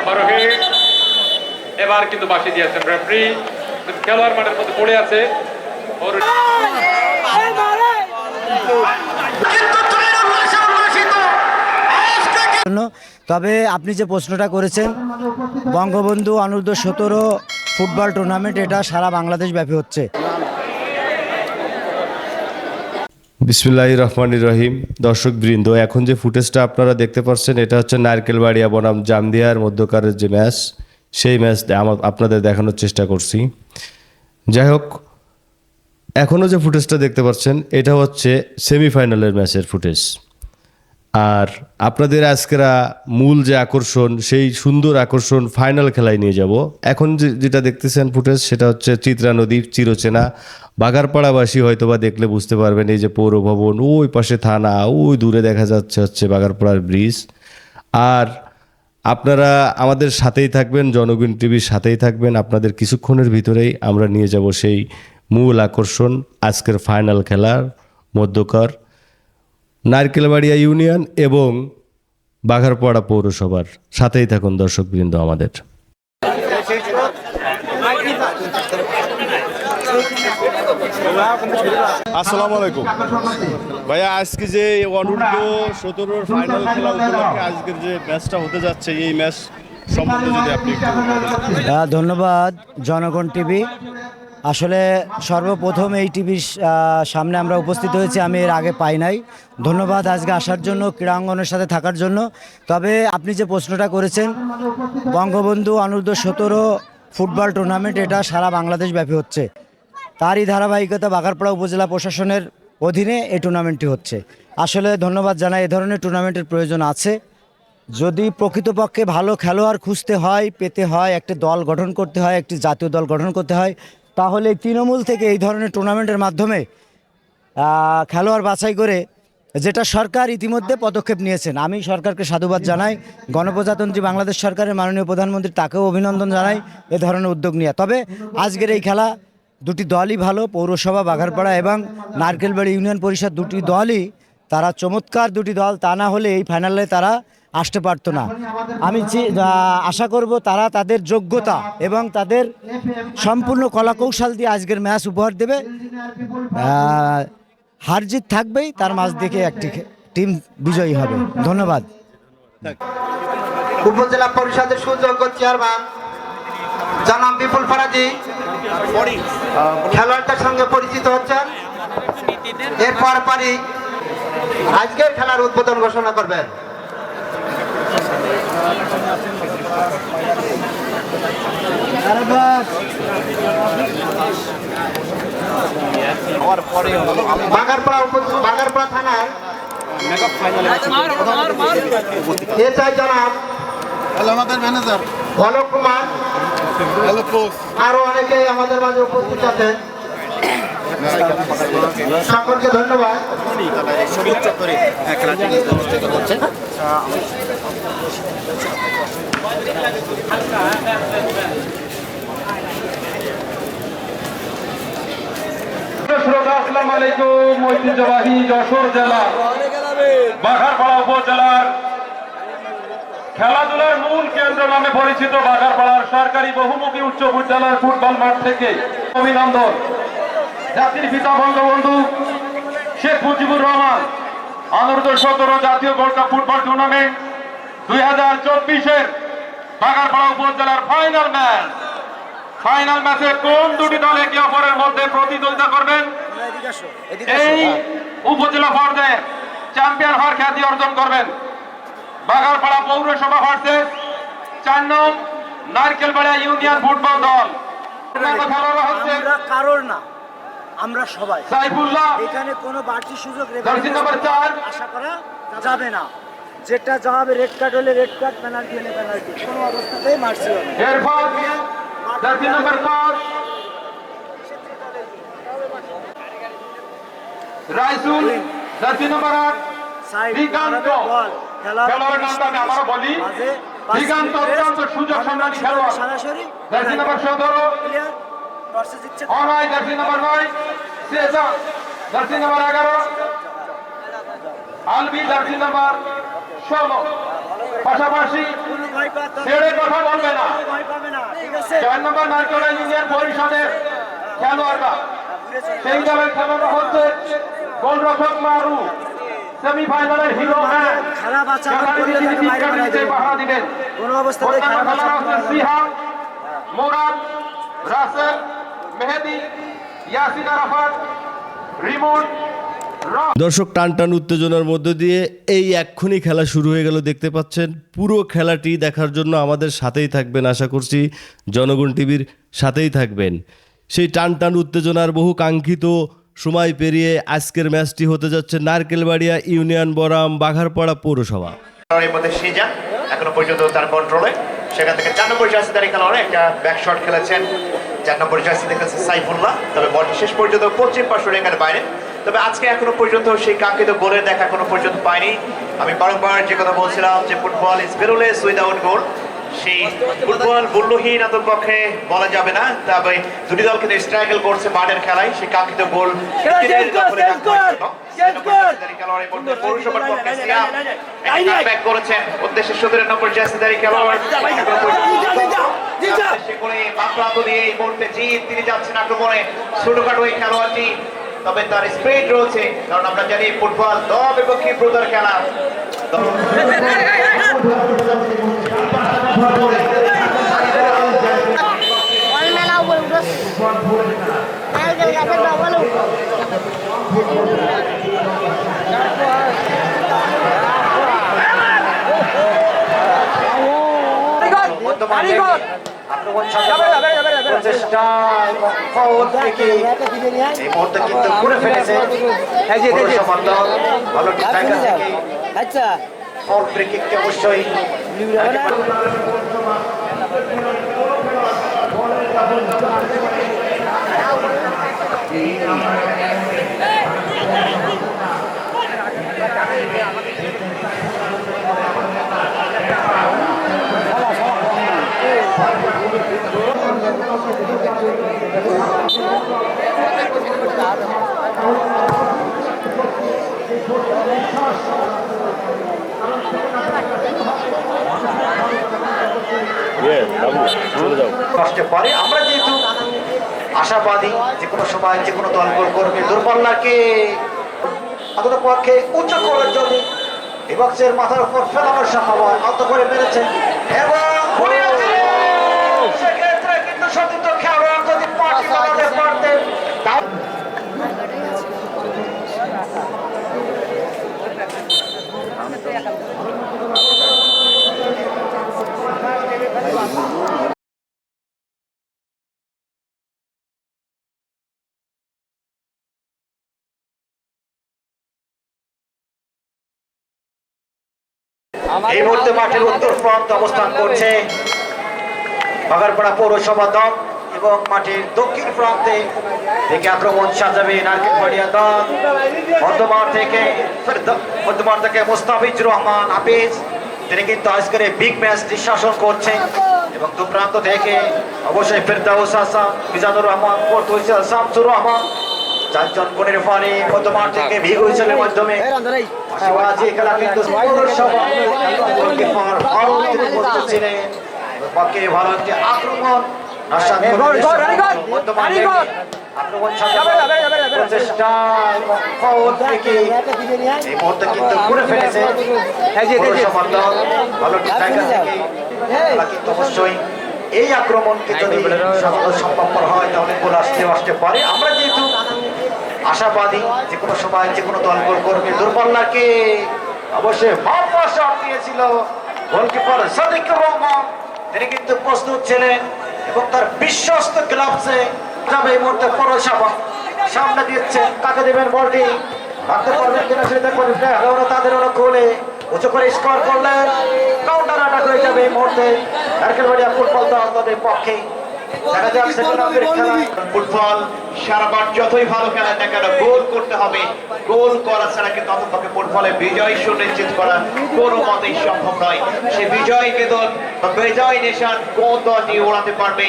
আবারোহী এবার কিন্তু বাঁশি দিয়েছেন রেফারি। খেলোয়াড় মাঠের মধ্যে পড়ে আছে। তবে আপনি যে প্রশ্নটা করেছেন, বঙ্গবন্ধু অনূর্ধ্ব 17 ফুটবল টুর্নামেন্ট এটা সারা বাংলাদেশ ব্যাপী হচ্ছে। বিসমিল্লাহির রহমানির রহিম। দর্শকবৃন্দ, এখন যে ফুটেজটা আপনারা দেখতে পাচ্ছেন এটা হচ্ছে নারকেলবাড়িয়া বনাম জামদিয়ার মধ্যকারের যে ম্যাচ, সেই ম্যাচ আপনাদের দেখানোর চেষ্টা করছি। যাই হোক, এখনও যে ফুটেজটা দেখতে পাচ্ছেন এটা হচ্ছে সেমিফাইনালের ম্যাচের ফুটেজ। আর আপনাদের আজকেরা মূল যে আকর্ষণ, সেই সুন্দর আকর্ষণ ফাইনাল খেলায় নিয়ে যাব। এখন যেটা দেখতেছেন ফুটেজ, সেটা হচ্ছে চিত্রা নদী, চিরচেনা বাগারপাড়াবাসী হয়তো বা দেখলে বুঝতে পারবেন। এই যে পৌর ভবন, ওই পাশে থানা, ওই দূরে দেখা যাচ্ছে হচ্ছে বাগারপাড়ার ব্রিজ। আর আপনারা আমাদের সাথেই থাকবেন, জনগণ টিভির সাথেই থাকবেন। আপনাদের কিছুক্ষণের ভিতরেই আমরা নিয়ে যাব সেই মূল আকর্ষণ, আজকের ফাইনাল খেলার মধ্যকার নারকেলবাড়িয়া ইউনিয়ন এবং বাঘারপাড়া পৌরসভার। সাথেই থাকুন দর্শকবৃন্দ আমাদের। আসসালামু আলাইকুম ভাইয়া, আজকে যে অনূর্ধ্ব 17 ফাইনাল খেলা উপলক্ষে আজকের যে ম্যাচটা হতে যাচ্ছে, এই ম্যাচ সম্বন্ধে যদি আপনি একটু বলেন। ধন্যবাদ জনগণ টিভি। আসলে সর্বপ্রথম এই টিভির সামনে আমরা উপস্থিত হয়েছি, আমি এর আগে পাই নাই। ধন্যবাদ আজকে আসার জন্য, ক্রীড়াঙ্গনের সাথে থাকার জন্য। তবে আপনি যে প্রশ্নটা করেছেন, বঙ্গবন্ধু অনূর্ধ্ব 17 ফুটবল টুর্নামেন্ট এটা সারা বাংলাদেশ ব্যাপী হচ্ছে। তারই ধারাবাহিকতা বাঘারপাড়া উপজেলা প্রশাসনের অধীনে এই টুর্নামেন্টটি হচ্ছে। আসলে ধন্যবাদ জানাই, এ ধরনের টুর্নামেন্টের প্রয়োজন আছে। যদি প্রকৃতপক্ষে ভালো খেলোয়াড় খুঁজতে হয়, পেতে হয়, একটি দল গঠন করতে হয়, একটি জাতীয় দল গঠন করতে হয়, তাহলে তৃণমূল থেকে এই ধরনের টুর্নামেন্টের মাধ্যমে খেলোয়াড় বাছাই করে, যেটা সরকার ইতিমধ্যে পদক্ষেপ নিয়েছেন, আমি সরকারকে সাধুবাদ জানাই। গণপ্রজাতন্ত্রী বাংলাদেশ সরকারের মাননীয় প্রধানমন্ত্রী, তাকেও অভিনন্দন জানাই এ ধরনের উদ্যোগ নিয়ে। তবে আজকের এই খেলা দুটি দলই ভালো, পৌরসভা বাঘারপাড়া এবং নারকেলবাড়ি ইউনিয়ন পরিষদ, দুটি দলই তারা চমৎকার দুটি দল। তা না হলে এই ফাইনালে তারা আসতে পারতো না। আমি আশা করব তারা তাদের যোগ্যতা এবং তাদের সম্পূর্ণ কলাকৌশল দিয়ে আজকের ম্যাচ উপহার দেবে। হারজিত থাকবেই, তার মাঝ থেকে একটি টিম বিজয়ী হবে। ধন্যবাদ। উপজেলা পরিষদের সুযোগ্য চেয়ারম্যান জনাব বিপুল ফরাজি খেলোয়াড়দের সঙ্গে পরিচিত হচ্ছেন। এরপর পারি আজকের খেলার উদ্বোধন ঘোষণা করবেন। বাগারপাড়া থানার এসআই জনাব ম্যানেজার অলোক কুমার, আরো অনেকেই আমাদের মাঝে উপস্থিত আছেন। সকলকে ধন্যবাদ। আসসালামু আলাইকুম। ঐতিহ্যবাহী যশোর জেলা বাঘারপাড়া উপজেলার খেলাধুলার মূল কেন্দ্র নামে পরিচিত বাঘারপাড়ার সরকারি বহুমুখী উচ্চ বিদ্যালয়ের ফুটবল মাঠ থেকে অভিনন্দন। জাতির পিতা বঙ্গবন্ধু শেখ মুজিবুর রহমান অনূর্ধ্ব 17 জাতীয় গোল্ড কাপ ফুটবল টুর্নামেন্ট 2024-এর বাঘারপাড়া উপজেলার ফাইনাল ম্যাচে কোন দুটি দল একে অপরের মধ্যে প্রতিদ্বন্দ্বিতা করবেন, এই উপজেলা পর্যায়ে চ্যাম্পিয়ন হওয়ার খ্যাতি অর্জন করবেন। বাঘারপাড়া পৌরসভা ভার্সেস 4 নং নারকেলবাড়িয়া ইউনিয়ন ফুটবল দল। খেলোয়াড়রা হচ্ছে কারোর না, আমরা সবাই। সাইফুল্লাহ, এখানে কোনো বাড়তি সুযোগ জার্সি নাম্বার 4 আশা করা যাবে না। যেটা যা হবে, রেড কার্ড হলে রেড কার্ড, পেনাল্টি হলে পেনাল্টি, কোনো অবস্থাতেই মার্সি হবে। এরপর jersey number 5 Raisul, jersey number 8 Diganta. খেলোয়াড়ের নামটা আমি আবারও বলি, দিগান্ত অত্যন্ত সুযোগ সন্ধানী খেলোয়াড়। Jersey number 17 Anoy, jersey number 9 Seja, jersey number 11 Albi, jersey number 16। পাশাপাশি ছেড়ে কথা বলবে না। 4 নম্বর নারকেলা ইউনিয়ন পরিষদের খেলোয়াড়রা সেই দলের খেলোয়াড় হচ্ছে গোলরক্ষক মারু, সেমিফাইনালের হিরো ম্যান পাহারা দিবেন। সিহাম, মুরাদ, রাসেল, মেহেদি, ইয়াসিন আরাফাত, রিমন। দর্শক, টান টান উত্তেজনার মধ্য দিয়ে এই এক্ষুনি খেলা শুরু হয়ে গেল দেখতে পাচ্ছেন। পুরো খেলাটি দেখার জন্য আমাদের সাথেই থাকবেন, আশা করছি জনগণ টিভির সাথেই থাকবেন। সেই টান টান উত্তেজনার বহু কাঙ্ক্ষিত সময় পেরিয়ে আজকের ম্যাচটি হতে যাচ্ছে নারকেলবাড়িয়া ইউনিয়ন বনাম বাঘারপাড়া পৌরসভা। এর মধ্যে সিজা এখনো পর্যন্ত তার কন্ট্রোলে, সেখান থেকে 4 নম্বর জার্সি দাঁড়িয়ে খেলোয়াড় একটা ব্যাক শট খেলেছেন। 4 নম্বর জার্সি দেখেছে সাইফুল্লাহ, তবে বলটি শেষ পর্যন্ত পশ্চিম পার্শ্ব রেখার বাইরে। তবে আজকে এখনো পর্যন্ত সেই কাঙ্ক্ষিত গোলের দেখা এখনো পর্যন্ত পাইনি। আমি বারংবার যে কথা বলছিলাম যে ফুটবল ইজ ভেরুলেস উইদাউট গোল, সেই ফুটবল মূল্যহীন আদর পক্ষে বলা যাবে না। তবে দুটি দল কিন্তু স্ট্রাগল করছে মাঠের খেলায় সেই কাঙ্ক্ষিত গোল করেছেন উদ্দেশ্যে 17 নম্বর জার্সিধারী খেলোয়াড় তিনি যাচ্ছেন আক্রমণে। ছোটখাটো এই খেলোয়াড়টি, তবে তার স্পিড রয়েছে, কারণ আমরা জানি ফুটবল দল বিপক্ষে প্রদার খেলা। এই মুহূর্তে কিন্তু করে ফেলেছে ভালো ফল ফ্রি কিককে অবশ্যই কষ্টে পরে আমরা যেহেতু আশাবাদী যে কোনো সময় যে কোনো দল গোল করবে। দূরপাল্লাকে পক্ষে উচ্চ করার জন্য বিপক্ষের মাথার উপর ফেলানোর সম্ভাবনা অত করে মেরেছেন এবং সেক্ষেত্রে কিন্তু সতীর্থ খেলোয়াড় যদি পার্টি বানাতে পারতেন। এই মুহূর্তে মাঠের উত্তর প্রান্তে অবস্থান করছে বাঘারপাড়া পৌরসভা দল এবং মাঠের দক্ষিণ প্রান্তে থেকে আক্রমণ সাজাবে নারকেলবাড়িয়া দল। মধ্যমাঠ থেকে মোস্তাফিজুর রহমান হাফিজ, তিনি কিন্তু আজকের বিগ ম্যাচটি শাসন করছেন এবং দু প্রান্ত থেকে অবশ্যই ফেরদাউস হাসান, মিজানুর রহমান, শামসুর রহমান, 4 জন কোণের ফারে মধ্যমাঠ থেকে ভিগু হিসেবের মাধ্যমে খেলা কিন্তু পক্ষে ভালো একটি আক্রমণ এই মুহূর্তে কিন্তু করে ফেলেছে কিন্তু অবশ্যই এই আক্রমণকে যদি সম্ভবপর হয় তাহলে গোল আসতে পারে। আমরা যেহেতু আশাবাদী যে কোনো সময় যে কোনো দল গোল করবে। দূরপাল্লাকে অবশ্যই শট দিয়েছিল গোলকিপার সাদিকুর রহমান, তিনি কিন্তু প্রস্তুত ছিলেন এবং তার বিশ্বস্ত গ্লাভসে যাবে। এই মুহূর্তে পৌরসভা সামনে দিচ্ছে, কাকে দেবেন বলটি ভাবতে পারবেন কিনা সেটা করে তাদের অনুকূলে উঁচু করে স্কোর করলেন। কাউন্টার অ্যাটাক হয়ে যাবে এই মুহূর্তে নারকেলবাড়িয়া ফুটবল দল তাদের পক্ষে। দেখা যাক ফুটবল সারাবার যতই ভালো খেলা না কেন গোল করতে হবে। গোল করা ছাড়া কিন্তু অন্ততপক্ষে ফুটবলে বিজয় সুনিশ্চিত করা কোনো মতেই সম্ভব নয়। সে বিজয় বেদন বা বিজয় নিশান কোন দল নিয়ে ওড়াতে পারবে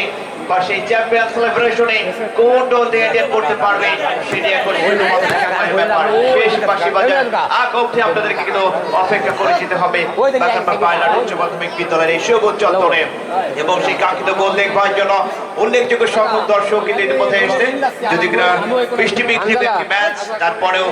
বা সেই চ্যাম্পিয়ন সেলিব্রেশনে কোন দল দিয়ে অ্যাটেন্ড করতে পারবে সেটি এখন শুধুমাত্র সময়ের ব্যাপার। শেষ বাঁশি বাজার আগ অবধি আপনাদেরকে কিন্তু অপেক্ষা করে যেতে হবে বাগানপাড়া পাইলট উচ্চ মাধ্যমিক বিদ্যালয়ের এই সবুজ চত্বরে। এবং সেই কাঙ্ক্ষিত গোল দেখবার জন্য উল্লেখযোগ্য সংখ্যক দর্শক কিন্তু ইতিমধ্যে এসছে। যদি কিনা বৃষ্টি বিঘ্নিত একটি ম্যাচ, তারপরেও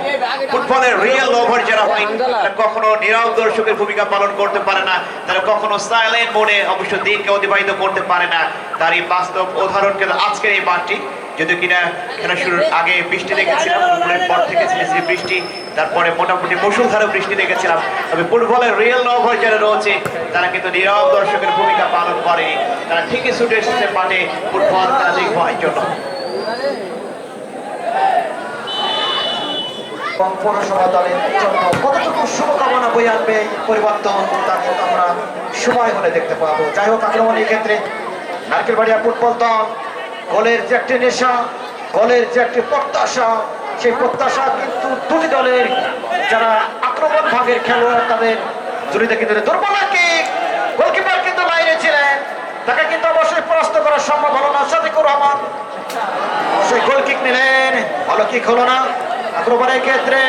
ফুটবলের রিয়েল ওভার যারা হয় তারা কখনো নীরব দর্শকের ভূমিকা পালন করতে পারে না, তারা কখনো সাইলেন্ট মোডে অবশ্য দিনকে অতিবাহিত করতে পারে না। তার এই বাস্তব উদাহরণ কিন্তু আজকের এই মাঠটি। যদি কিনা খেলা শুরুর আগে বৃষ্টি দেখেছিলাম, ফুটবলের পর থেকে ঝিরিঝিরি বৃষ্টি, তারপরে মোটামুটি মুষলধারে বৃষ্টি দেখেছিলাম, তবে ফুটবলের রিয়েল ওভার যারা রয়েছে তারা কিন্তু নীরব দর্শকের ভূমিকা পালন করে। তারা ঠিকই ছুটে এসেছে মাঠে ফুটবল খেলা দেখবার জন্য। এবং পৌরসভা দলের জন্য কতটুকু শুভকামনা বয়ে আনবে এই পরিবর্তন তা কিন্তু আমরা সময় হলে দেখতে পাবো। যাই হোক, আক্রমণের ক্ষেত্রে নারকেলবাড়িয়া ফুটবল দল গোলের যে একটি নেশা, গোলের যে একটি প্রত্যাশা, সেই প্রত্যাশা কিন্তু দুটি দলের যারা আক্রমণ ভাগের খেলোয়াড় তাদের জড়িত কিন্তু দুর্বলাকে গোলকিপার কিন্তু বাইরে ছিলেন, তাকে কিন্তু অবশ্যই পরাস্ত করা সম্ভব হলো না। সাদিকুর রহমান অবশ্যই গোল কিক নিলেন, ভালো কিক হলো না। আক্রমণের ক্ষেত্রে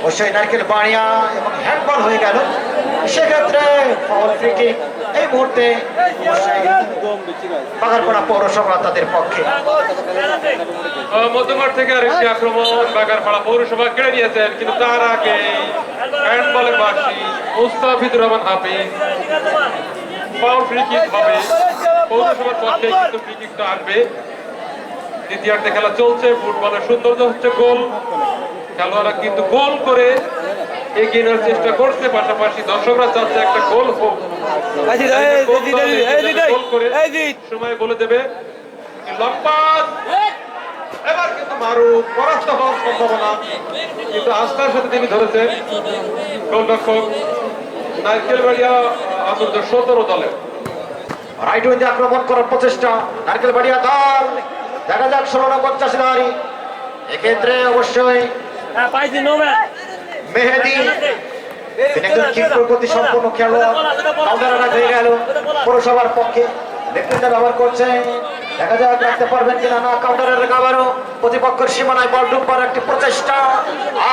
অবশ্যই নারকেলবাড়িয়া এবং হ্যান্ডবল হয়ে গেল, সেক্ষেত্রে ফাউল ফ্রি কিক এই মুহূর্তে বাগারপাড়া পৌরসভা তাদের পক্ষে। মধ্যমাঠ থেকে আরেকটি আক্রমণ বাগারপাড়া পৌরসভা কেড়ে নিয়েছেন, কিন্তু তার আগে হ্যান্ডবলের বাঁশি মুস্তাফিজুর রহমান হাফিজ ফাউল ফ্রি কিক হবে পৌরসভার পক্ষে, কিন্তু ফ্রি কিকটা আনবে। দ্বিতীয়ার্ধে খেলা চলছে, ফুটবলের সৌন্দর্য হচ্ছে গোল। খেলোয়াড়রা কিন্তু গোল করে এগিয়ে নেওয়ার চেষ্টা করছে, পাশাপাশি দর্শকরা চাচ্ছে একটা গোল হোক। গোল করে সময় বলে দেবে লম্বা, এবার কিন্তু মারুফ পরাস্ত হওয়ার সম্ভাবনা, কিন্তু আস্থার সাথে তিনি ধরেছেন গোলরক্ষক নারকেলবাড়িয়া অন্তত 17 দলের। রাইট উইন্ডে আক্রমণ করার প্রচেষ্টা নারকেলবাড়িয়া দল, দেখা যাক 16 নম্বর চাষিদারি। এক্ষেত্রে অবশ্যই মেহেদি তিনি একজন ক্ষিপ্রগতি সম্পন্ন খেলোয়াড়, কাউন্টার হয়ে গেল পৌরসভার পক্ষে। লেফটেন্ডার ব্যবহার করছে, দেখা যাক রাখতে পারবেন কিনা না। কাউন্টারের আবারও প্রতিপক্ষের সীমানায় বল ঢুকবার একটি প্রচেষ্টা,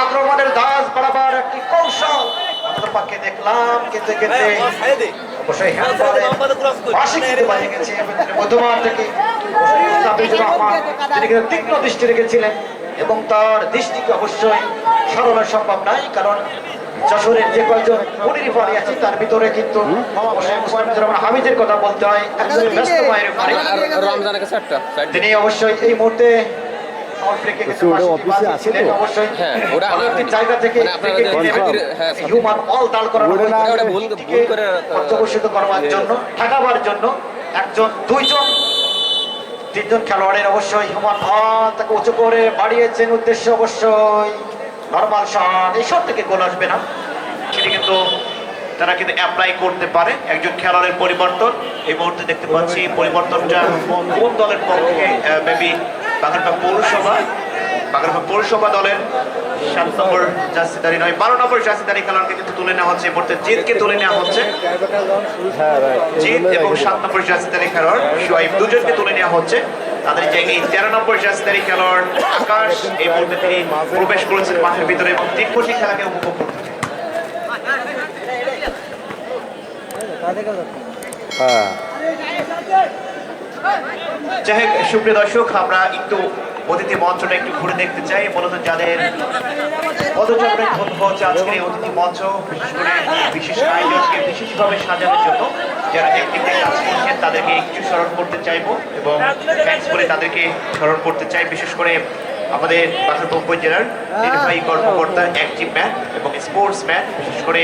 আক্রমণের ধাঁচ বাড়াবার একটি কৌশল পক্ষে দেখলাম, কিন্তু এক্ষেত্রে অবশ্যই হ্যান্ডবলে বাঁশি খেতে পারে গেছে মধ্যমাঠ থেকে মুস্তাফিজুর রহমান, তিনি কিন্তু তীক্ষ্ণ দৃষ্টি রেখেছিলেন এবং তার দৃষ্টিকে অবশ্যই সরানো সম্ভব নাই, কারণ যশোরের যে কয়েকজন মুনি রেফারি আছে তার ভিতরে কিন্তু মুস্তাফিজুর রহমান হামিদের কথা বলতে হয়, একজন ব্যস্তময় রেফারি। তিনি অবশ্যই এই মুহূর্তে জায়গা থেকে হিউম্যান অল দাল করার জন্য ঠেকাবার জন্য একজন, দুইজন, তিনজন খেলোয়াড়ের অবশ্যই হিউম্যান অল তাকে উঁচু করে বাড়িয়েছেন, উদ্দেশ্য অবশ্যই নর্মাল শট, এই শট থেকে গোল আসবে না, সেটি কিন্তু তারা কিন্তু অ্যাপ্লাই করতে পারে। একজন খেলোয়াড়ের পরিবর্তন এই মুহূর্তে দেখতে পাচ্ছি, পরিবর্তনটা কোন দলের পক্ষে? মেবি বাগারপাড়া পৌরসভা দলের 7 নম্বর জার্সিদারি নয় 12 নম্বর জার্সিদারি খেলোয়াড়কে কিন্তু তুলে নেওয়া হচ্ছে, এই মুহূর্তে জিতকে তুলে নেওয়া হচ্ছে। জিত এবং 7 নম্বর জার্সিদারি খেলোয়াড় সোহাইব দুজনকে তুলে নেওয়া হচ্ছে। তাদের জায়গায় 13 নম্বর জার্সিদারি খেলোয়াড় আকাশ এই মুহূর্তে তিনি প্রবেশ করেছেন মাঠের ভিতরে এবং তীক্ষ্ণী খেলাকে উপভোগ করতেছেন। যাই হোক, সুপ্রিয় দর্শক, আমরা একটু অতিথি মঞ্চটা একটু ঘুরে দেখতে চাই। মূলত যাদের পদযাত্রায় ধন্য হচ্ছে আজকের এই অতিথি মঞ্চ, বিশেষ করে বিশেষ আয়োজনকে বিশেষভাবে সাজানোর জন্য যারা একটিতে কাজ করছেন তাদেরকে একটু স্মরণ করতে চাইবো এবং থ্যাঙ্কস বলে তাদেরকে স্মরণ করতে চাই। বিশেষ করে আমাদের বাগেরহাট উপজেলার নির্বাহী কর্মকর্তা, অ্যাক্টিভ ম্যান এবং স্পোর্টস ম্যান, বিশেষ করে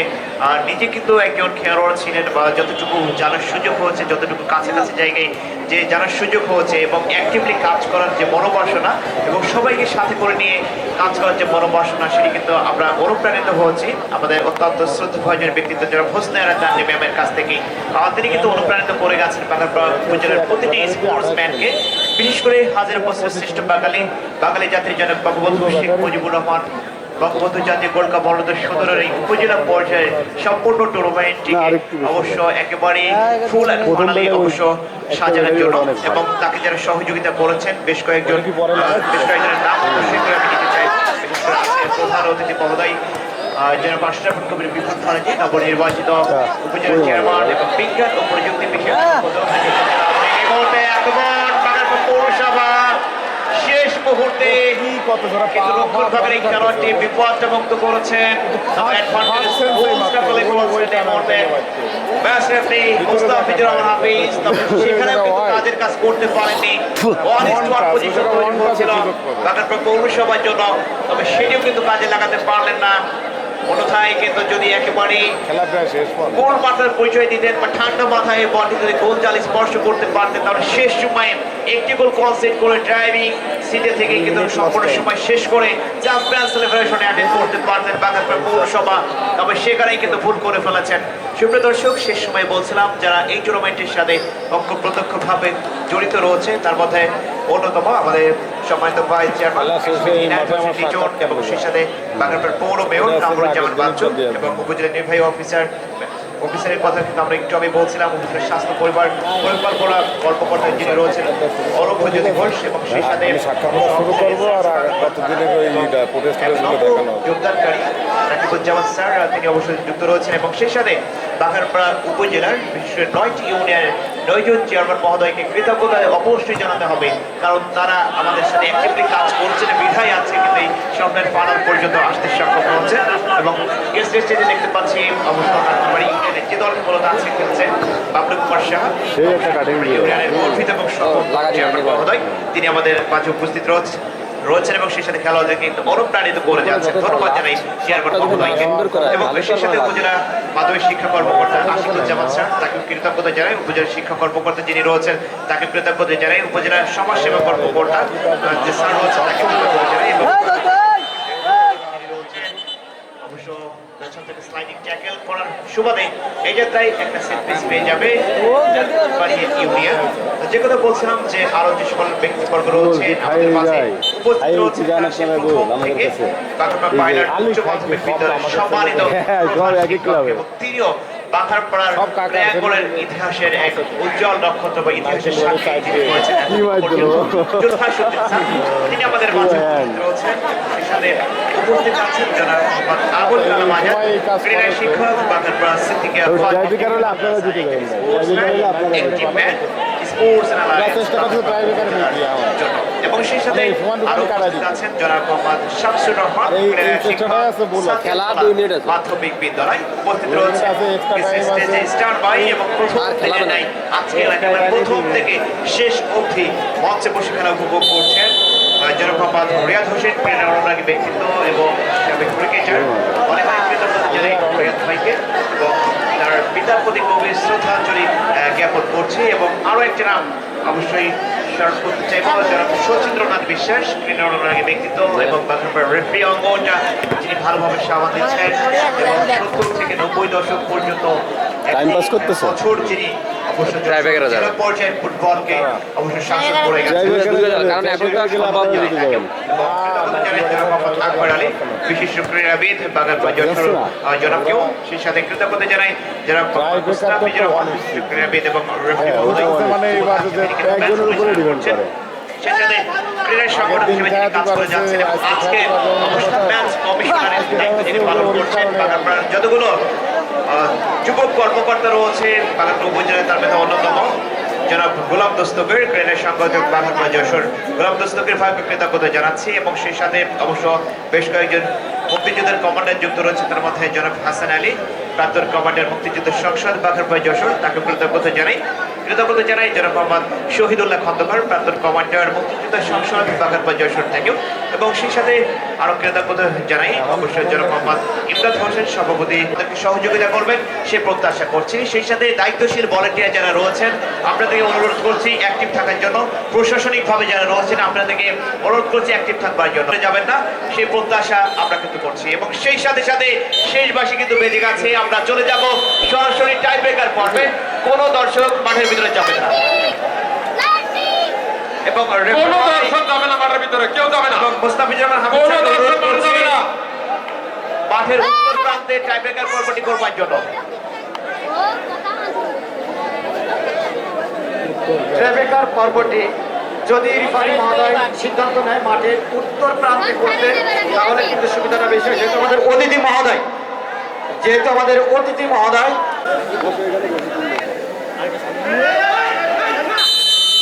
নিজে কিন্তু একজন খেলোয়াড় ছিলেন বা যতটুকু জানার সুযোগ হয়েছে, যতটুকু কাছাকাছি জায়গায় যে জানার সুযোগ হয়েছে এবং অ্যাক্টিভলি কাজ করার যে মনোবাসনা এবং সবাইকে সাথে করে নিয়ে কাজ করার যে মনোবাসনা, সেটি কিন্তু আমরা অনুপ্রাণিত হয়েছি আমাদের অত্যন্ত শ্রদ্ধাভাজন ব্যক্তিত্ব যারা হোসনে আরা জাহান ম্যামের কাছ থেকে। তিনি কিন্তু অনুপ্রাণিত করে গেছেন বাগেরহাট উপজেলার প্রতিটি স্পোর্টস ম্যানকে, বিশেষ করে হাজার বছরের শ্রেষ্ঠ বাঙালি জাতির জনক বঙ্গবন্ধু শেখ মুজিবুর রহমান বঙ্গবন্ধু জাতীয় গোল্ড কাপ অনূর্ধ্ব-17 এই উপজেলা পর্যায়ে সম্পূর্ণ টুর্নামেন্টটি অবশ্য একেবারে ফুল অ্যান্ড ফাইনালি অবশ্য সাজানোর জন্য এবং তাকে যারা সহযোগিতা করেছেন বেশ কয়েকজনের নাম অবশ্যই করে আমি নিতে চাই। বিশেষ করে আজকের প্রধান অতিথি মহোদয় জনাব আশরাফুল কবির বিপুল খালেজি, নবনির্বাচিত উপজেলা চেয়ারম্যান এবং বিজ্ঞান ও প্রযুক্তি বিষয়ক সম্পাদক। এই মুহূর্তে আগমন বাগারপুর পৌরসভা শেষ মুহূর্তে কিন্তু রক্ষণভাগের এই খেলোয়াড়টি বিপদটা মুক্ত করেছেন। মুস্তাফিজুর রহমান হাফিজ সেখানেও কিন্তু কাজের কাজ করতে পারেননি। পজিশন তৈরি হয়েছিল বাগারপুর পৌরসভার জন্য, তবে সেটিও কিন্তু কাজে লাগাতে পারলেন না। অন্যথায় কিন্তু যদি একেবারে গোল মাথার পরিচয় দিতেন বা ঠান্ডা মাথায় বলটি যদি গোল জালে স্পর্শ করতে পারতেন, তাহলে শেষ সময়ে একটি গোল কনসিড করে ড্রাইভিং সিটে থেকে কিন্তু সম্পূর্ণ সময় শেষ করে চ্যাম্পিয়ন্স সেলিব্রেশনে অ্যাটেন্ড করতে পারতেন বাগারপুর পৌরসভা। তবে সেখানেই কিন্তু ভুল করে ফেলেছেন। সুপ্রিয় দর্শক, শেষ সময় বলছিলাম যারা এই টুর্নামেন্টের সাথে প্রত্যক্ষভাবে জড়িত রয়েছে তার মধ্যে অন্যতম আমাদের সম্মানিত ভাইস চেয়ারম্যান এবং সেই সাথে বাগারপুর পৌর মেয়র কামরুজ্জামান বাচ্চু এবং উপজেলা নির্বাহী অফিসারের কথা কিন্তু আমরা একটু আমি বলছিলাম উপজেলা স্বাস্থ্য পরিবার পরিকল্পনা কর্মকর্তা যিনি রয়েছেন অরূপজ্যোতি ঘোষ এবং সেই সাথে যোগদানকারী রাকিবুজ্জামান স্যার তিনি অবশ্যই যুক্ত রয়েছেন এবং সেই সাথে বাগারপাড়া উপজেলার বিশেষ করে 9টি ইউনিয়নের 9 জন চেয়ারম্যান মহোদয়কে কৃতজ্ঞতা অবশ্যই জানাতে হবে, কারণ তারা আমাদের সাথে অ্যাক্টিভলি কাজ করছেন, বিধায় আছে কিন্তু এই স্বপ্নের ফাইনাল পর্যন্ত আসতে সক্ষম হচ্ছে। এবং গেস্ট স্টেজে দেখতে পাচ্ছি অবশ্য আমার ইউনিয়নের যে দলটি মূলত আছে খেলছে বাবলু কুমার সাহা ইউনিয়নের গর্বিত এবং চেয়ারম্যান মহোদয়, তিনি আমাদের মাঝে উপস্থিত রয়েছেন এবং সেই সাথে খেলোয়াড়দেরকে অনুপ্রাণিত করে যাচ্ছেন। ধন্যবাদ জানাই চেয়ারম্যান মহোদয়কে এবং সেই সাথে উপজেলা মাধ্যমিক শিক্ষা কর্মকর্তা আশিকুজ্জামান স্যার তাকে কৃতজ্ঞতা জানাই। উপজেলা শিক্ষা কর্মকর্তা যিনি রয়েছেন তাকে কৃতজ্ঞতা জানাই। উপজেলা সমাজসেবা কর্মকর্তা যে স্যার রয়েছেন তাকে কৃতজ্ঞতা জানাই এবং অবশ্য পেছন থেকে স্লাইডিং ট্যাকেল করার সুবাদে এই যাত্রায় একটা সেট পিস পেয়ে যাবে ইউনিয়ন। যে কথা বলছিলাম যে আরো যে সকল ব্যক্তিবর্গ রয়েছে আমাদের মাঝে উপস্থিত রয়েছে উচ্চ মাধ্যমিক বিদ্যালয়ের সম্মানিত তিনিও বাঘারপাড়ার প্লেয়ারগুলোর ইতিহাসের এক উজ্জ্বল নক্ষত্র বা ইতিহাসের সাক্ষী যিনি রয়েছেন তিনি আমাদের মাঝে উপস্থিত রয়েছেন। সেখানে উপস্থিত আছেন জনাব মোহাম্মদ আবুল কালাম আজাদ, ক্রীড়া শিক্ষক বাঘারপাড়া সিদ্দিকিয়া এবং সেই সাথে আরো আছেন জনাব মোহাম্মদ শামসুর রহমান, মাধ্যমিক বিদ্যালয় উপস্থিত রয়েছে স্টার বাই এবং প্রথম থেকে শেষ অবধি মঞ্চে বসে খেলা উপভোগ করছেন জনাব মোহাম্মদ রিয়াদ হোসেন, অনুরাগী ব্যক্তিত্ব এবং ক্রিকেটার। অনেক কৃতজ্ঞতা জানাই রিয়াদ ভাইকে এবং তার পিতার প্রতি গভীর শ্রদ্ধাঞ্জলি জ্ঞাপন করছি। এবং আরো একটি নাম অবশ্যই স্মরণ করতে চাইব জনাব সচিন্দ্রনাথ বিশ্বাস, ক্রীড়া অনুরাগী ব্যক্তিত্ব এবং বাঘারপাড়ার রেফারি অঙ্গনটা যিনি ভালোভাবে সামাল দিচ্ছেন এবং 70 থেকে 90 দশক পর্যন্ত বছর যিনি অবশ্য জেলা পর্যায়ের ফুটবলকে অবশ্য শাসন করে গেছেন। আকবর আলী বিশিষ্ট ক্রীড়াবিদ বাগারপাড়া যশোর জনাবকেও সেই সাথে কৃতজ্ঞতা জানাই জনাব মুস্তাফিজুর রহমান ক্রীড়াবিদ এবং রেফারি মহোদয় সেখানে ক্রীড়া সংগঠন হিসেবে তিনি কাজ করে যাচ্ছেন এবং আজকে অবশ্য ম্যাচ কমিশনারের দায়িত্ব যিনি পালন করছেন বাগারপাড়ার যতগুলো যুবক কর্মকর্তা রয়েছে বাগারপাড়া উপজেলায় তার মধ্যে অন্যতম জনাব গোলাম দস্তগীর, ক্রীড়া সংগঠক বাঘারপাড়া যশোর গোলাম দস্তগীর ভাইকে কৃতজ্ঞতা জানাচ্ছি এবং সেই সাথে অবশ্য বেশ কয়েকজন মুক্তিযুদ্ধের কমান্ডার যুক্ত রয়েছে, তার মধ্যে জনাব হাসান আলী, প্রাক্তন কমান্ডার মুক্তিযুদ্ধ সংসদ বাঘারপাড়া যশোর, তাকে কৃতজ্ঞতা জানাই জনাব মোহাম্মদ শহীদুল্লাহ খন্দকার, প্রাক্তন কমান্ডার মুক্তিযুদ্ধ সংসদ বাঘারপাড়া যশোর থেকেও এবং সেই সাথে আরো কৃতজ্ঞতা জানাই অবশ্যই জনাব মোহাম্মদ ইমদাদ হোসেন সভাপতি সহযোগিতা করবেন সে প্রত্যাশা করছি। সেই সাথে দায়িত্বশীল ভলেন্টিয়ার যারা রয়েছেন আপনাদেরকে অনুরোধ করছি অ্যাক্টিভ থাকার জন্য, প্রশাসনিকভাবে যারা রয়েছেন আপনাদেরকে অনুরোধ করছি অ্যাক্টিভ থাকবার জন্য, যাবেন না সেই প্রত্যাশা আমরা কিন্তু করছি। এবং সেই সাথে সাথে শেষবাসী কিন্তু বেজে গেছে, আমরা চলে যাব সরাসরি টাই ব্রেকার পর্বে। কোনো দর্শক মাঠের ভিতরে যাবেন না এবং কোনো দর্শক যাবে না মাঠের ভিতরে, কেউ যাবে না। মুস্তাফিজুর রহমান হামিদ মাঠের উত্তর প্রান্তে টাইব্রেকার পর্বটি করবার জন্য। টাইব্রেকার পর্বটি যদি রিফারি মহোদয় সিদ্ধান্ত নেয় মাঠের উত্তর প্রান্তে করতে, তাহলে কিন্তু সুবিধাটা বেশি হয়। যেহেতু আমাদের অতিথি মহোদয়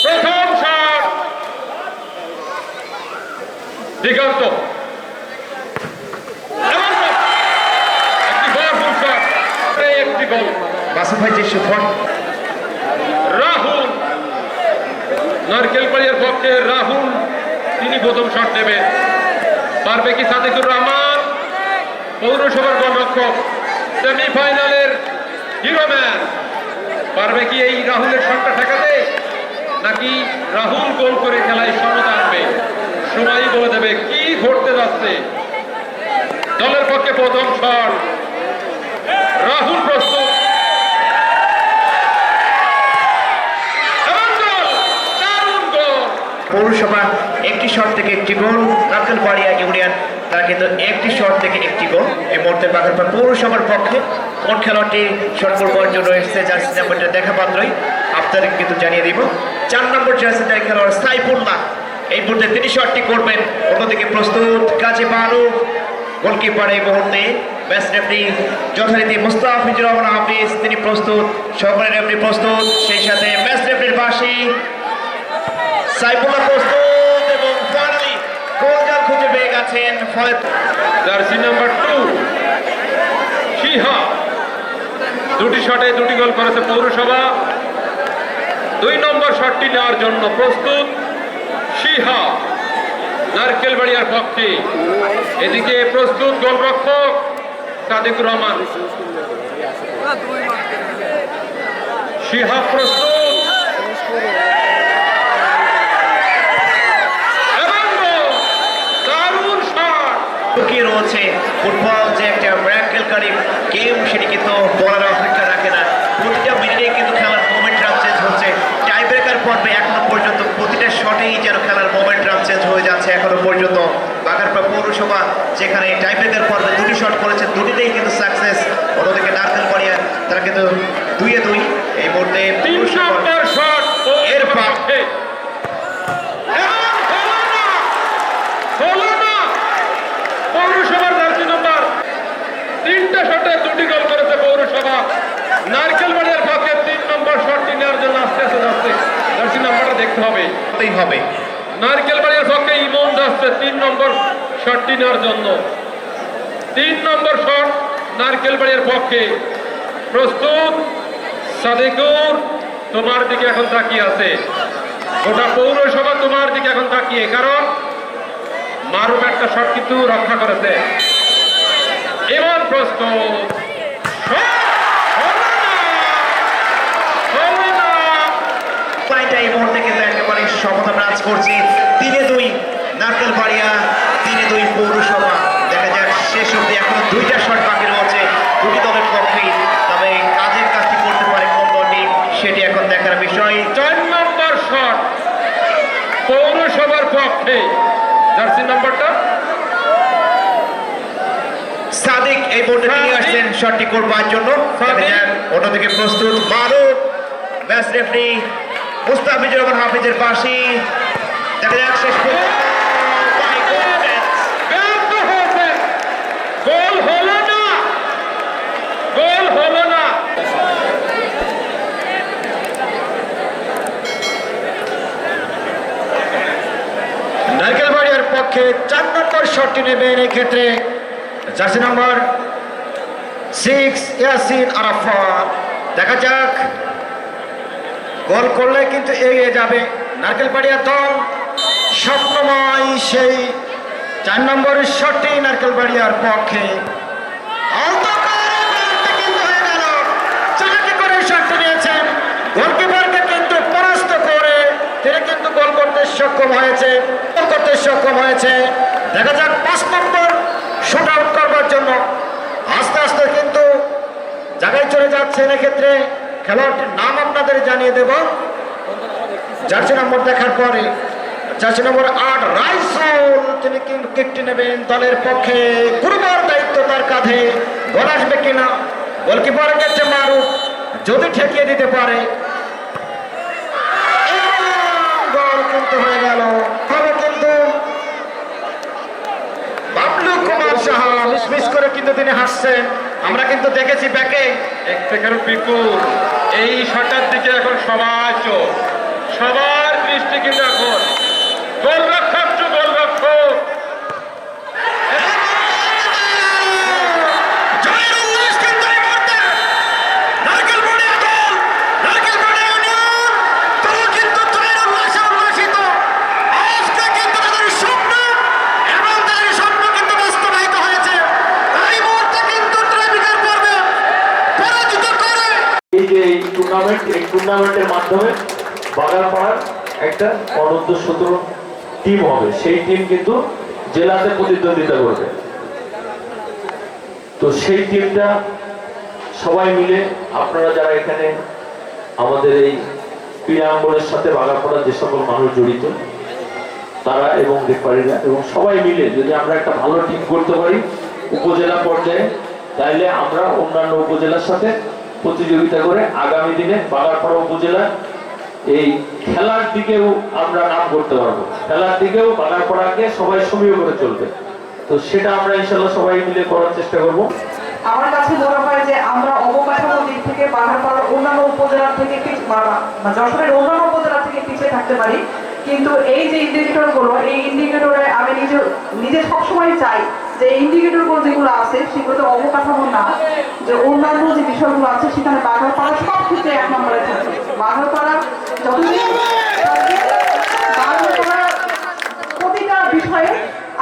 প্রথম শট দিগন্ত, একটি পাওয়ারফুল শট, একটি গোল। মাসুম ভাই যে সুফল রাহুল, নারকেলবাড়িয়ার পক্ষে রাহুল, তিনি প্রথম শট নেবেন। পারবে কি সাদেকুর রহমান, পৌরসভার গোলরক্ষক, সেমিফাইনালের হিরোম্যান, পারবে কি এই রাহুলের শটটা ঠেকাতে, নাকি রাহুল গোল করে খেলায় সমতা আনবে? সময়ই বলে দেবে কি ঘটতে যাচ্ছে। দলের পক্ষে প্রথম শট, রাহুল প্রস্তুত, এবং গোল, দারুণ গোল। পৌরসভা একটি শট থেকে একটি গোল, নারকেলবাড়িয়া ইউনিয়ন তারা কিন্তু একটি শট থেকে একটি গোল। এই মুহূর্তে বাগারপাড়া পৌরসভার পক্ষে কোন খেলোয়াড়টি শট করবার জন্য এসেছে জার্সি নাম্বারটা দেখা মাত্রই আপনাদের কিন্তু জানিয়ে দিব। 4 নম্বর জার্সিটার খেলোয়াড় সাইফুল্লাহ এই মুহূর্তে তিনি শটটি করবেন। অন্যদিকে প্রস্তুত কাজী মারুফ, গোলকিপার এই মুহূর্তে ম্যাচ রেফারি যথারীতি মুস্তাফিজুর রহমান হাফিজ, তিনি প্রস্তুত, সহকারী রেফারি প্রস্তুত, সেই সাথে ম্যাচ রেফারির বাসী সাইফুল্লাহ প্রস্তুত, এবং ফাইনালি গোলজাল খুঁজে পেয়ে গেছেন। ফলে জার্সি নাম্বার 2 শিহা, দুটি শটে দুটি গোল করেছে পৌরসভা। 2 নম্বর শটটি নেওয়ার জন্য প্রস্তুত শিহা, নারকেলবাড়িয়ার পক্ষে। এদিকে প্রস্তুত গোলরক্ষক সাদেকুর রহমান। শিহা প্রস্তুত, এবং গোল, দারুণ শট। লুকিয়ে রয়েছে ফুটবল যে একটা মিরাকেলকারী গেম, সেটি কিন্তু বলার অপেক্ষা রাখে না। প্রতিটা মিনিটে কিন্তু খেলার মোমেন্টাম চেঞ্জ হচ্ছে। টাইব্রেকার পর্বে এখনো পর্যন্ত প্রতিটা শটেই যেন খেলার মোমেন্টাম চেঞ্জ হয়ে যাচ্ছে এখনো পর্যন্ত। বাগারপাড়া পৌরসভা যেখানে টাইব্রেকার পর্বে 2টি শট করেছে, 2টিতেই কিন্তু সাকসেস। অন্যদিকে নারকেলবাড়িয়া তারা কিন্তু 2-2 এই মুহূর্তে 3 নম্বর শট এর পক্ষে, এবং হলো না। পৌরসভার জার্সি নাম্বার 3টা শটে 2টি গোল করেছে পৌরসভা। নারকেলবাড়িয়ার পক্ষে 3 নম্বর শটটি নেওয়ার জন্য আস্তে আস্তে যাচ্ছে। জার্সি নাম্বারটা দেখতে হবে। হবে নারকেলবাড়িয়ার পক্ষে ইমন যাচ্ছে 3 নম্বর শটটি নেওয়ার জন্য। 3 নম্বর শট নারকেলবাড়িয়ার পক্ষে। প্রস্তুত সাদেকুর, তোমার দিকে এখন তাকিয়ে আছে গোটা পৌরসভা, তোমার দিকে এখন তাকিয়ে, কারণ মারুফ একটা শট কিন্তু রক্ষা করেছে। এমন প্রস্তুত, পয়েন্টটা এই মুহূর্তে কিন্তু একেবারে সমতা বিরাজ করছে। 3-2 নারকেলবাড়িয়া, 3-2 পৌরসভা। দেখা যাক শেষ অবধি এখনো 2টা শট বাকি রয়েছে 2টি দলের পক্ষেই, তবে কাজের কাজটি করতে পারে কোন দলটি সেটি এখন দেখার বিষয়। 4 নম্বর শট পৌরসভার পক্ষে। জার্সি নাম্বারটা সাদিক এই মুহূর্তে নিয়ে আসছেন শটটি করবার জন্য। দেখা যাক অন্যদিকে প্রস্তুত মারুফ, ম্যাচ রেফারি মুস্তাফিজুর রহমান হাফিজের পাশে। দেখা যাক শেষ পর্যন্ত ব্যর্থ হয়েছে, গোল হলো না, গোল হলো না। নারকেলবাড়িয়ার পক্ষে 4 নম্বর শটটি নেবেন এই ক্ষেত্রে জার্সি নম্বর 6 ইয়াসিন আরাফাত। দেখা যাক গোল করলে কিন্তু এগিয়ে যাবে নারকেলবাড়িয়া দল। স্বপ্নময় সেই 4 নম্বর শটটি নারকেলবাড়িয়ার পক্ষে। কিন্তু হয়ে গেল, চালাকি করে শটটি নিয়েছেন, গোলকিপারকে কিন্তু পরাস্ত করে তিনি কিন্তু গোল করতে সক্ষম হয়েছে। দেখা যাক 5 নম্বর শুট আউট করবার জন্য আস্তে আস্তে কিন্তু জায়গায় চলে যাচ্ছেন। এক্ষেত্রে খেলোয়াড়টির নাম আপনাদের জানিয়ে দেব জার্সি নম্বর দেখার পরে। জার্সি নম্বর 8 রাইসুল, তিনি কিন্তু কিকটি নেবেন দলের পক্ষে। গুরুবার দায়িত্ব দায়িত্ব তার কাঁধে, গোল আসবে কিনা, গোলকিপারের কাছে মারুফ যদি ঠেকিয়ে দিতে পারে, গোল কিন্তু হয়ে গেল। তবে কিন্তু বাবলু কুমার সাহা মিস করে কিন্তু তিনি হাসছেন, আমরা কিন্তু দেখেছি ব্যাকে। এক সেকেন্ড পিকু, এই শটের দিকে এখন সবাই চোখ, সবার দৃষ্টি কিন্তু এখন গোলরক্ষক টু গোলরক্ষক। এই যে এই টুর্নামেন্টের মাধ্যমে বাগারপাড়ার একটা অনূর্ধ্ব 17 টিম হবে, সেই টিম কিন্তু জেলাতে প্রতিদ্বন্দ্বিতা করবে। তো সেই টিমটা সবাই মিলে, আপনারা যারা এখানে আমাদের এই ক্রীড়াঙ্গনের সাথে বাগারপাড়ার যে সকল মানুষ জড়িত তারা এবং রেফারিরা এবং সবাই মিলে যদি আমরা একটা ভালো টিম করতে পারি উপজেলা পর্যায়ে, তাইলে আমরা অন্যান্য উপজেলার সাথে প্রতিযোগিতা করে আগামী দিনে বাগারপাড়া উপজেলা এই খেলার দিকেও আমরা নাম করতে পারবো, খেলার দিকেও বাগারপাড়াকে সবাই সমীহ করে চলবে। তো সেটা আমরা ইনশাল্লাহ সবাই মিলে করার চেষ্টা করব। আমার কাছে মনে হয় যে আমরা অবকাঠামোর দিক থেকে বাগারপাড়ার অন্যান্য উপজেলার থেকে যশোরের অন্যান্য উপজেলা থেকে পিছিয়ে থাকতে পারি, কিন্তু এই যে ইন্ডিকেটর গুলো, এই ইন্ডিকেটরে আমি নিজে সবসময় চাই যে ইন্ডিকেটর গুলো যেগুলো আছে সেগুলো তো অবকাঠামো না, যে অন্যান্য যে বিষয়গুলো আছে সেখানে বাগারপাড়া সব ক্ষেত্রে 1 নম্বরে থাকে। বাগারপাড়া যতদিন বাগারপাড়া প্রতিটা বিষয়ে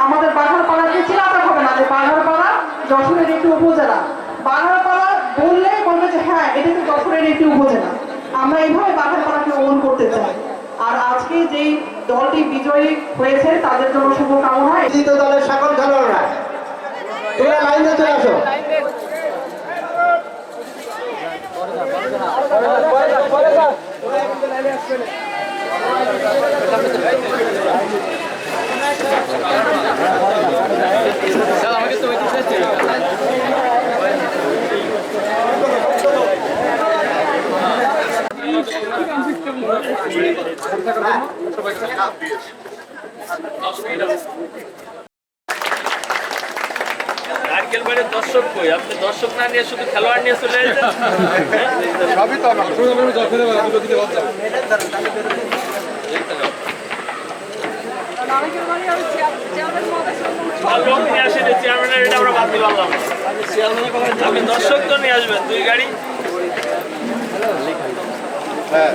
আমাদের বাগারপাড়াকে চিনাতে হবে না যে বাগারপাড়া যশোরের একটি উপজেলা। বাগারপাড়া বললে বলবে যে হ্যাঁ এটা তো যশোরের একটি উপজেলা। আমরা এইভাবে বাগারপাড়াকে ওন করতে চাই। আর আজকে যেই দলটি বিজয়ী হয়েছে তাদের জন্য শুভকামনা। দ্বিতীয় দলের সকল খেলোয়াড়রা তোমরা লাইনে চলে আসো। নারকেল বাড়ির দর্শক কই? আপনি দর্শক না নিয়ে শুধু খেলোয়াড় নিয়ে চলে এসেছেন। সবই তো আমার আপনি দর্শক তো নিয়ে আসবেন 2 গাড়ি। হ্যাঁ